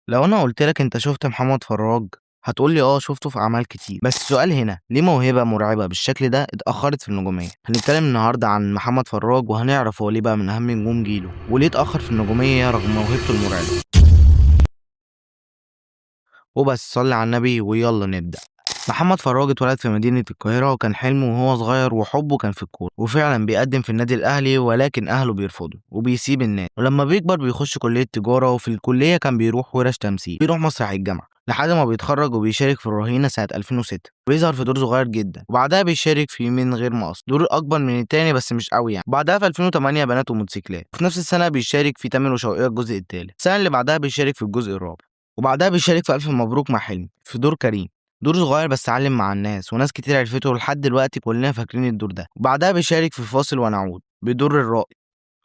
لو أنا قُلت لك أنت شُفت محمد فراج، هتقول لي آه شُفته في أعمال كتير، بس السؤال هنا ليه موهبة مرعبة بالشكل ده اتأخّرت في النجومية؟ هنتكلم النهارده عن محمد فراج وهنعرف هو ليه بقى من أهم نجوم جيله، وليه اتأخّر في النجومية رغم موهبته المرعبة. وبس صلّي على النبي ويالّا نبدأ. محمد فراج اتولد في مدينة القاهرة وكان حلمه وهو صغير وحبه كان في الكورة، وفعلا بيقدم في النادي الأهلي ولكن أهله بيرفضوا وبيسيب النادي، ولما بيكبر بيخش كلية تجارة وفي الكلية كان بيروح ورش تمثيل، بيروح مسرح الجامعة لحد ما بيتخرج وبيشارك في الرهينة سنة 2006 ويظهر في دور صغير جدا، وبعدها بيشارك في من غير مقص دور أكبر من التاني بس مش قوي يعني، بعدها في 2008 بنات وموتوسيكلات، وفي نفس السنة بيشارك في تامر وشوقية الجزء التالت، السنة اللي بعدها بيشارك في الجزء الرابع، وبعدها بيشارك في ألف مبروك مع حلمي في دور كريم، دور صغير بس علم مع الناس وناس كتير عرفته ولحد دلوقتي كلنا فاكرين الدور ده، وبعدها بيشارك في فاصل ونعود بدور الرائد،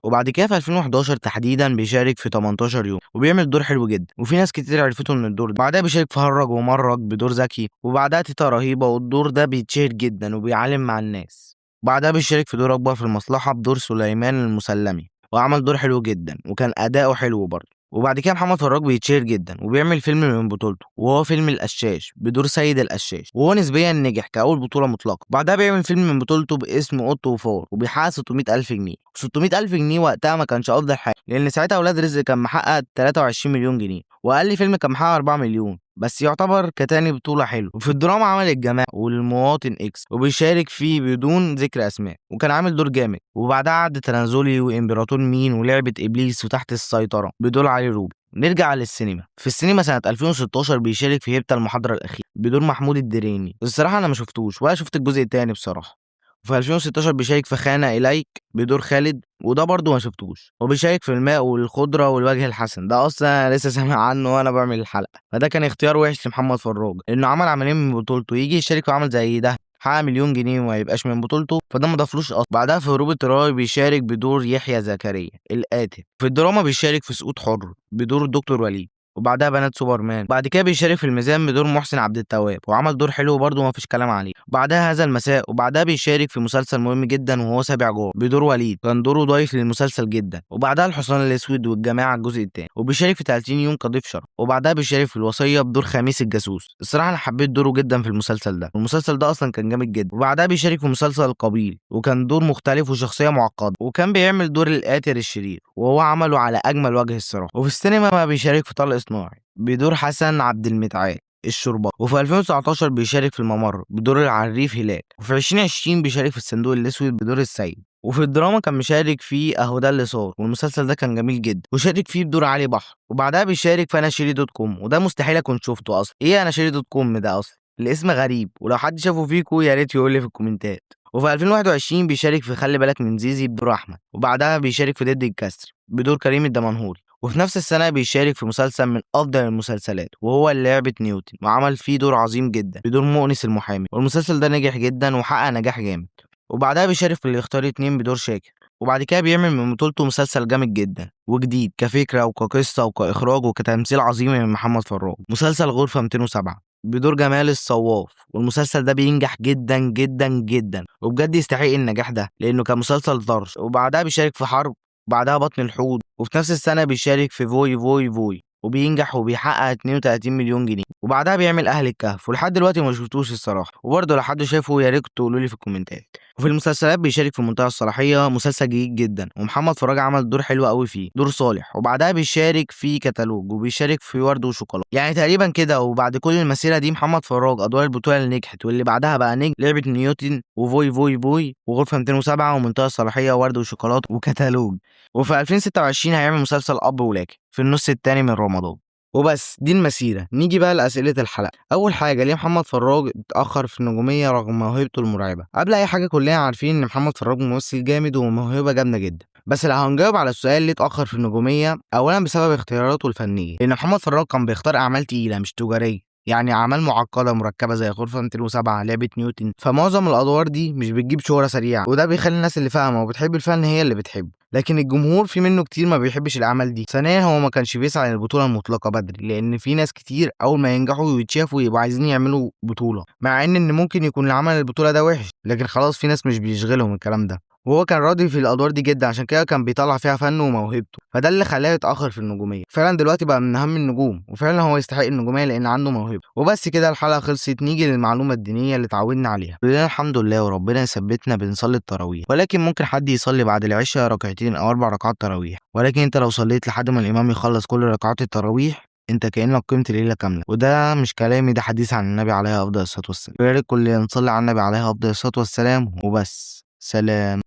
وبعد كده في 2011 تحديدا بيشارك في 18 يوم وبيعمل دور حلو جدا وفي ناس كتير عرفته من الدور ده، بعدها بيشارك في هرج ومرج بدور ذكي، وبعدها تيتا رهيبة والدور ده بيتشهر جدا وبيعلم مع الناس، بعدها بيشارك في دور أكبر في المصلحة بدور سليمان المسلمي وعمل دور حلو جدا وكان أداؤه حلو برضه، وبعد كده محمد فراج بيتشهر جدا وبيعمل فيلم من بطولته وهو فيلم القشاش بدور سيد القشاش وهو نسبيا نجح كأول بطولة مطلقة، بعدها بيعمل فيلم من بطولته باسم قط وفار وبيحقق 600 ألف جنيه، 600 ألف جنيه وقتها ما كانش أفضل حاجة لأن ساعتها ولاد رزق كان محقق 23 مليون جنيه وأقل فيلم كان محقق 4 مليون، بس يعتبر كتاني بطولة حلو، وفي الدراما عمل الجماعة والمواطن إكس وبيشارك فيه بدون ذكر أسماء وكان عامل دور جامد، وبعدها عد تنازلي وإمبراطور مين ولعبة إبليس وتحت السيطرة بدور علي روبي. نرجع للسينما، في السينما سنة 2016 بيشارك في هيبتا المحاضرة الأخيرة بدور محمود الدريني، الصراحة أنا ما شفتوش ولا شفت الجزء التاني بصراحة، وفي 2016 بيشارك في خانة إليك بدور خالد وده برضه ما شفتوش، وبيشارك في الماء والخضرة والوجه الحسن ده أصلا أنا لسه سامع عنه وأنا بعمل الحلقة، فده كان اختيار وحش لمحمد فراج لأنه عمل عملين من بطولته يجي يشارك في عمل زي ده حقق مليون جنيه وما يبقاش من بطولته، فده ما ضافلوش اصلا، بعدها في هروب اضطراري بيشارك بدور يحيى زكريا القاتل، في الدراما بيشارك في سقوط حر بدور الدكتور وليد، وبعدها بنات سوبرمان، بعد كده بيشارك في الميزان بدور محسن عبد التواب وعمل دور حلو برضه ما فيش كلام عليه، بعدها هذا المساء، وبعدها بيشارك في مسلسل مهم جدا وهو سابع جار بدور وليد كان دوره ضايف للمسلسل جدا، وبعدها الحصان الاسود والجماعه الجزء الثاني، وبيشارك في 30 يوم كضيف شرف، وبعدها بيشارك في الوصيه بدور خميس الجاسوس، الصراحه انا حبيت دوره جدا في المسلسل ده والمسلسل ده اصلا كان جامد جدا، وبعدها بيشارك في مسلسل القبيل وكان دور مختلف وشخصيه معقده وكان بيعمل دور القاتل الشرير وهو عمله على اجمل وجه الصراحه، وفي السينما بقى بيشارك في طلق صناعي بدور حسن عبد المتعال الشرباط، وفي 2019 بيشارك في الممر بدور العريف هلال، وفي 2020 بيشارك في الصندوق الاسود بدور السيد، وفي الدراما كان مشارك في اهو ده اللي صار والمسلسل ده كان جميل جدا وشارك فيه بدور علي بحر، وبعدها بيشارك في انا شيري دوت كوم وده مستحيل اكون شفته اصلا، ايه انا شيري دوت كوم ده اصلا الاسم غريب ولو حد شافه فيكو يا ريت يقول لي في الكومنتات، وفي 2021 بيشارك في خلي بالك من زيزي بدور احمد، وبعدها بيشارك في ضد الكسر بدور كريم الدمنهوري، وفي نفس السنة بيشارك في مسلسل من أفضل المسلسلات وهو لعبة نيوتن وعمل فيه دور عظيم جدا بدور مؤنس المحامي، والمسلسل ده نجح جدا وحقق نجاح جامد، وبعدها بيشارك في اللي يختار اتنين بدور شاكر، وبعد كده بيعمل من بطولته مسلسل جامد جدا وجديد كفكرة وكقصة وكإخراج وكتمثيل عظيم من محمد فراج، مسلسل غرفة 207 بدور جمال الصواف، والمسلسل ده بينجح جدا جدا جدا وبجد يستحق النجاح ده لأنه كان مسلسل طرش، وبعدها بيشارك في حرب وبعدها بطن الحوت، وفي نفس السنة بيشارك في فوي فوي فوي وبينجح وبيحقق 32 مليون جنيه، وبعدها بيعمل أهل الكهف ولحد دلوقتي ما شفتوش الصراحة، وبرضه لو حد شافه يا ريت تقولوا لي في الكومنتات، وفي المسلسلات بيشارك في منتهى الصلاحية مسلسل جديد جدا ومحمد فراج عمل دور حلو قوي فيه دور صالح، وبعدها بيشارك في كتالوج وبيشارك في ورد وشوكولاته، يعني تقريبا كده، وبعد كل المسيرة دي محمد فراج أدوار البطولة اللي نجحت واللي بعدها بقى نجم لعبة نيوتن وفوي فوي فوي وغرفة 207 ومنتهى الصلاحية وورد وشوكولاته وكتالوج، وفي 2026 هيعمل مسلسل أب ولكن في النص التاني من رمضان. وبس دي المسيرة، نيجي بقى لأسئلة الحلقة. أول حاجة ليه محمد فراج اتأخر في النجومية رغم موهبته المرعبة؟ قبل أي حاجة كلنا عارفين إن محمد فراج ممثل جامد وموهبة جامدة جدا، بس لو هنجاوب على السؤال ليه اتأخر في النجومية، أولا بسبب اختياراته الفنية، لأن محمد فراج كان بيختار أعمال تقيلة مش تجارية، يعني أعمال معقدة مركبة زي غرفة 207 لعبة نيوتن، فمعظم الأدوار دي مش بتجيب شهرة سريعة وده بيخلي الناس اللي فاهمة وبتحب الفن هي اللي بتحبه، لكن الجمهور في منه كتير ما بيحبش الأعمال دي. ثانيا هو ما كانش بيسعى للبطولة المطلقة بدري، لأن في ناس كتير أول ما ينجحوا ويتشافوا يبقوا عايزين يعملوا بطولة، مع إن ممكن يكون العمل البطولة ده وحش، لكن خلاص في ناس مش بيشغلهم الكلام ده. وهو كان راضي في الأدوار دي جدًا، عشان كده كان بيطلّع فيها فنّه وموهبته، فده اللي خلّاه يتأخّر في النجومية. فعلًا دلوقتي بقى من أهم النجوم، وفعلًا هو يستحق النجومية لإن عنده موهبة. وبس كده الحلقة خلصت، نيجي للمعلومة الدينية اللي اتعودنا عليها. كلنا الحمد لله وربنا يثبّتنا بنصلي التراويح، ولكن ممكن حد يصلي بعد العشا ركعتين أو 4 ركعات تراويح، ولكن أنت لو صليت لحد ما الإمام يخلّص كل ركعات التراويح أنت كإنّك قمت ليلة كاملة. وده مش كلامي، ده حديث عن النبي عليه أفضل الصلاة والسلام. ويا ريت كلنا نصلي على النبي عليه أفضل الصلاة والسلام. وبس، سلام.